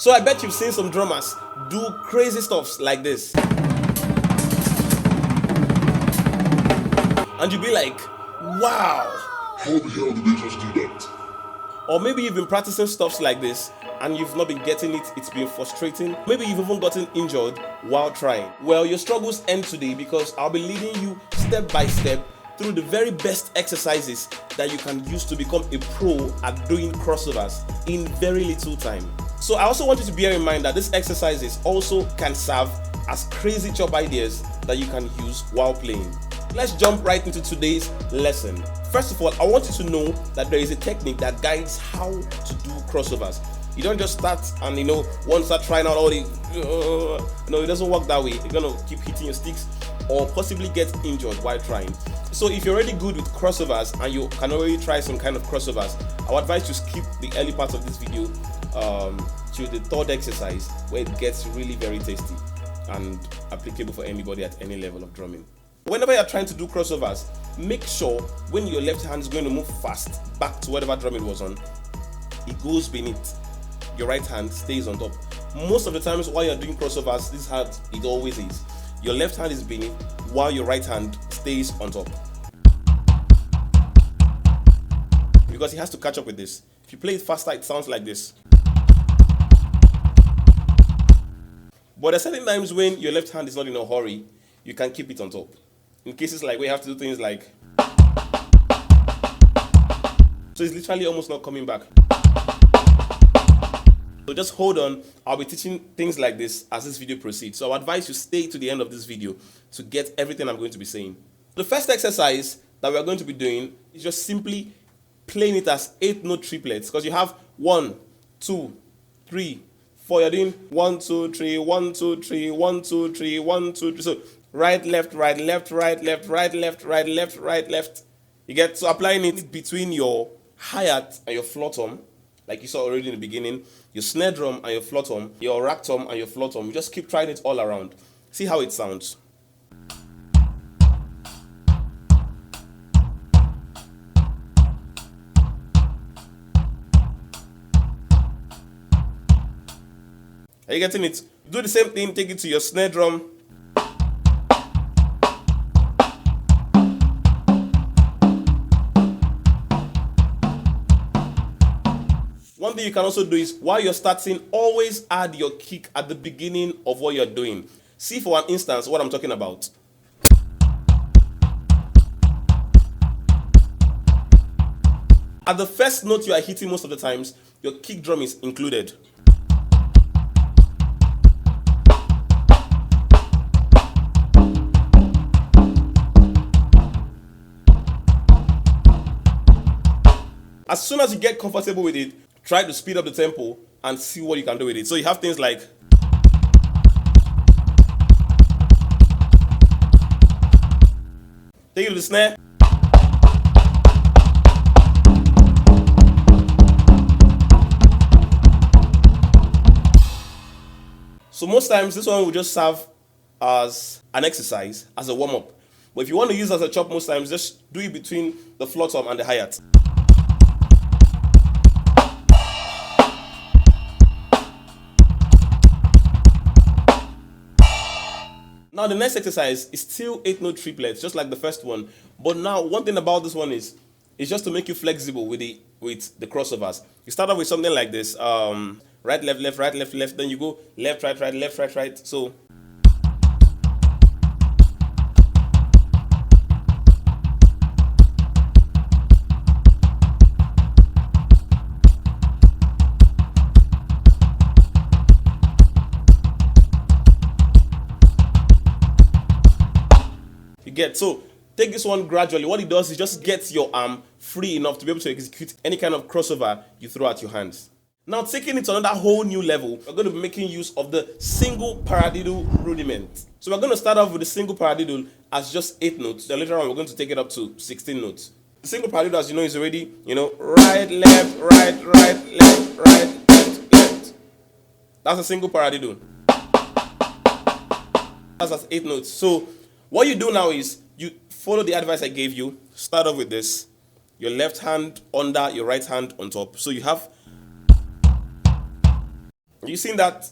So I bet you've seen some drummers do crazy stuffs like this. And you'll be like, wow. How the hell did they just do that? Or maybe you've been practicing stuffs like this and you've not been getting it, it's been frustrating. Maybe you've even gotten injured while trying. Well, your struggles end today because I'll be leading you step by step through the very best exercises that you can use to become a pro at doing crossovers in very little time. So I also want you to bear in mind that these exercises also can serve as crazy chop ideas that you can use while playing. Let's jump right into today's lesson. First of all, I want you to know that there is a technique that guides how to do crossovers. You don't just start and once start trying out all the it doesn't work that way. You're gonna keep hitting your sticks or possibly get injured while trying. So if you're already good with crossovers and you can already try some kind of crossovers, I would advise you skip the early part of this video to the third exercise where it gets really very tasty and applicable for anybody at any level of drumming. Whenever you're trying to do crossovers, make sure when your left hand is going to move fast back to whatever drum it was on, it goes beneath. Your right hand stays on top. Most of the times while you're doing crossovers, this is how it always is. Your left hand is beneath while your right hand stays on top. Because it has to catch up with this. If you play it faster, it sounds like this. But there are certain times when your left hand is not in a hurry, you can keep it on top. In cases like where you have to do things like, so it's literally almost not coming back. So just hold on, I'll be teaching things like this as this video proceeds. So I advise you stay to the end of this video to get everything I'm going to be saying. The first exercise that we're going to be doing is just simply playing it as 8-note triplets, because you have 1, 2, 3, 4. You're doing 1, 2, 3, 1, 2, 3, 1, 2, 3, 1, 2, 3. So right, left, right, left, right, left, right, left, right, left, right, left. You get, so applying it between your hi-hat and your floor tom, like you saw already in the beginning, your snare drum and your floor tom, your rack tom and your floor tom. You just keep trying it all around. See how it sounds. Are you getting it? Do the same thing, take it to your snare drum. One thing you can also do is, while you're starting, always add your kick at the beginning of what you're doing. See for an instance what I'm talking about. At the first note you are hitting most of the times, your kick drum is included. As soon as you get comfortable with it, try to speed up the tempo and see what you can do with it. So you have things like, take it to the snare. So most times this one will just serve as an exercise, as a warm-up. But if you want to use it as a chop, most times just do it between the floor tom and the hi-hat. Now the next exercise is still 8-note triplets, just like the first one. But now one thing about this one is, it's just to make you flexible with the crossovers. You start off with something like this, right, left, left, right, left, left. Then you go left, right, right, left, right, right. So so take this one gradually. What it does is just gets your arm free enough to be able to execute any kind of crossover you throw at your hands. Now, taking it to another whole new level, we're going to be making use of the single paradiddle rudiment. So we're going to start off with the single paradiddle as just 8 notes. Then later on, we're going to take it up to 16 notes. The single paradiddle, as you know, is already, right, left, right, right, left, right, left, left. That's a single paradiddle. That's 8 notes. So what you do now is you follow the advice I gave you. Start off with this. Your left hand under, your right hand on top. So you have You seen that?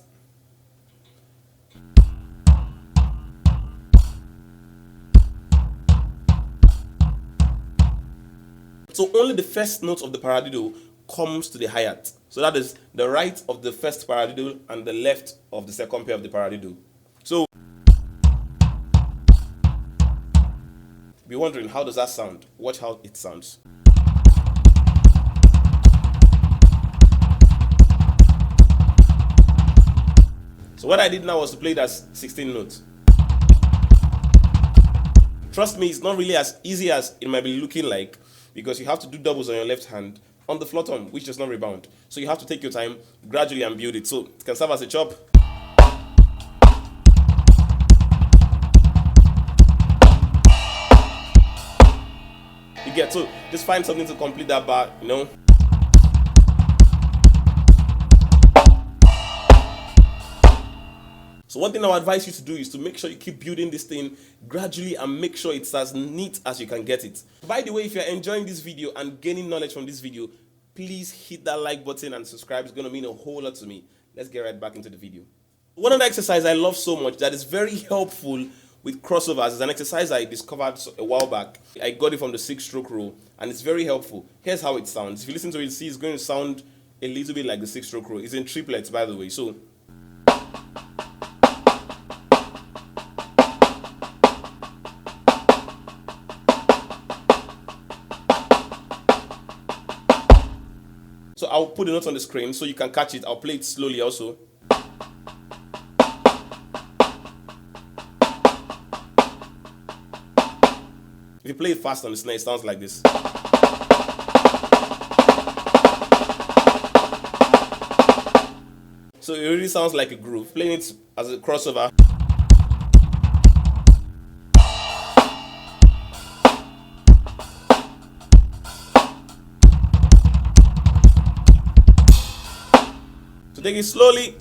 So only the first note of the paradiddle comes to the hi-hat. So that is the right of the first paradiddle and the left of the second pair of the paradiddle. So be wondering, how does that sound? Watch how it sounds. So what I did now was to play it as 16 notes. Trust me, it's not really as easy as it might be looking like, because you have to do doubles on your left hand on the flat tom, which does not rebound. So you have to take your time gradually and build it. So it can serve as a chop. You get, so just find something to complete that bar, you know. So one thing I would advise you to do is to make sure you keep building this thing gradually and make sure it's as neat as you can get it. By the way, if you're enjoying this video and gaining knowledge from this video, please hit that like button and subscribe. It's going to mean a whole lot to me. Let's get right back into the video. One other exercise I love so much that is very helpful with crossovers is an exercise I discovered a while back. I got it from the 6-stroke rule and it's very helpful. Here's how it sounds. If you listen to it, see it's going to sound a little bit like the 6-stroke rule. It's in triplets, by the way. So I'll put the notes on the screen so you can catch it. I'll play it slowly also. If you play it fast on the snare, it sounds like this. So it really sounds like a groove. Playing it as a crossover. So take it slowly.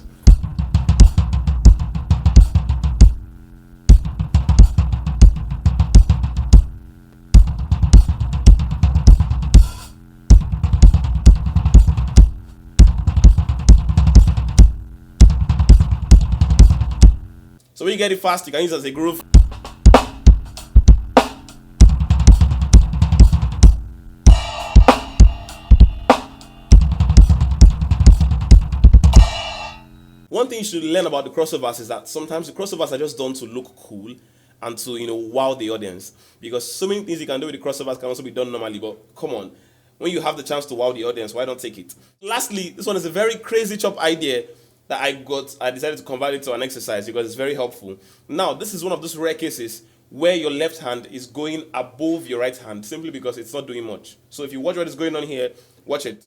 So when you get it fast, you can use it as a groove. One thing you should learn about the crossovers is that sometimes the crossovers are just done to look cool and to, wow the audience. Because so many things you can do with the crossovers can also be done normally, but come on. When you have the chance to wow the audience, why not take it? Lastly, this one is a very crazy chop idea that I decided to convert it to an exercise because it's very helpful. Now, this is one of those rare cases where your left hand is going above your right hand simply because it's not doing much. So if you watch what is going on here, watch it.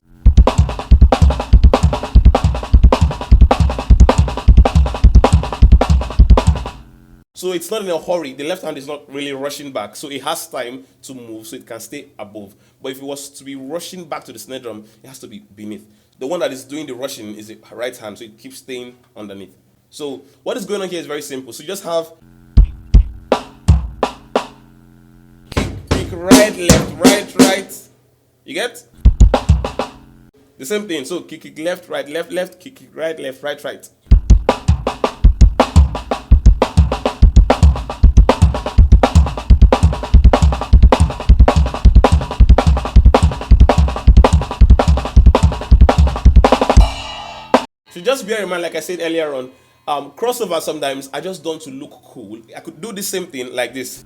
So it's not in a hurry. The left hand is not really rushing back. So it has time to move so it can stay above. But if it was to be rushing back to the snare drum, it has to be beneath. The one that is doing the rushing is the right hand, so it keeps staying underneath. So what is going on here is very simple. So you just have kick, right, left, right. You get? The same thing. So kick, left, kick, right, left, right. So just bear in mind, like I said earlier on, crossover sometimes are just done to look cool. I could do the same thing like this.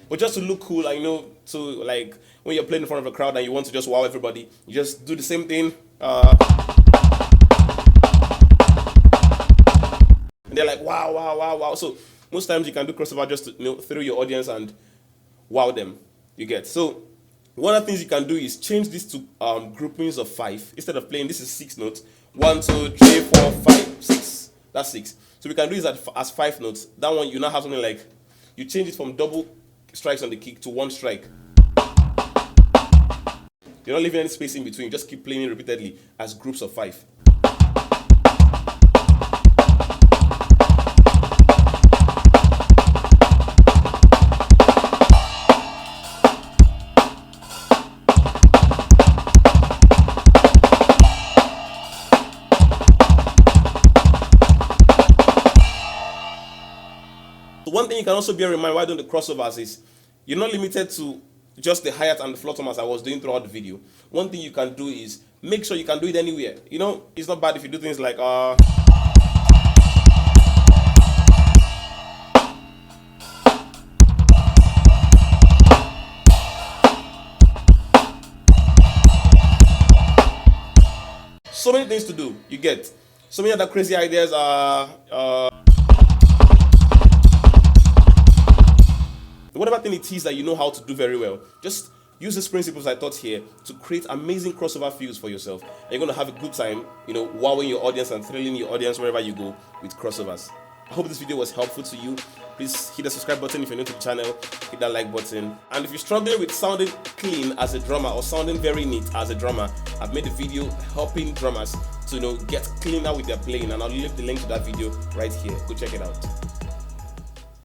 But just to look cool, to like when you're playing in front of a crowd and you want to just wow everybody, you just do the same thing. And they're like, wow. So most times you can do crossover just to through your audience and wow them. You get. So one of the things you can do is change this to groupings of 5. Instead of playing, this is 6 notes. 1, 2, 3, 4, 5, 6. That's 6. So we can do this as 5 notes. That one, you now have something like, you change it from double strikes on the kick to 1 strike. You're not leaving any space in between. You just keep playing it repeatedly as groups of 5. you can also bear in mind while doing the crossovers is you're not limited to just the hi-hat and the floor tom as I was doing throughout the video. One thing you can do is make sure you can do it anywhere. You know, it's not bad if you do things like so many things to do. You get so many other crazy ideas whatever thing it is that you know how to do very well, just use these principles I taught here to create amazing crossover feels for yourself. And you're going to have a good time, you know, wowing your audience and thrilling your audience wherever you go with crossovers. I hope this video was helpful to you. Please hit the subscribe button if you're new to the channel, hit that like button. And if you're struggling with sounding clean as a drummer or sounding very neat as a drummer, I've made a video helping drummers to, you know, get cleaner with their playing, and I'll leave the link to that video right here. Go check it out.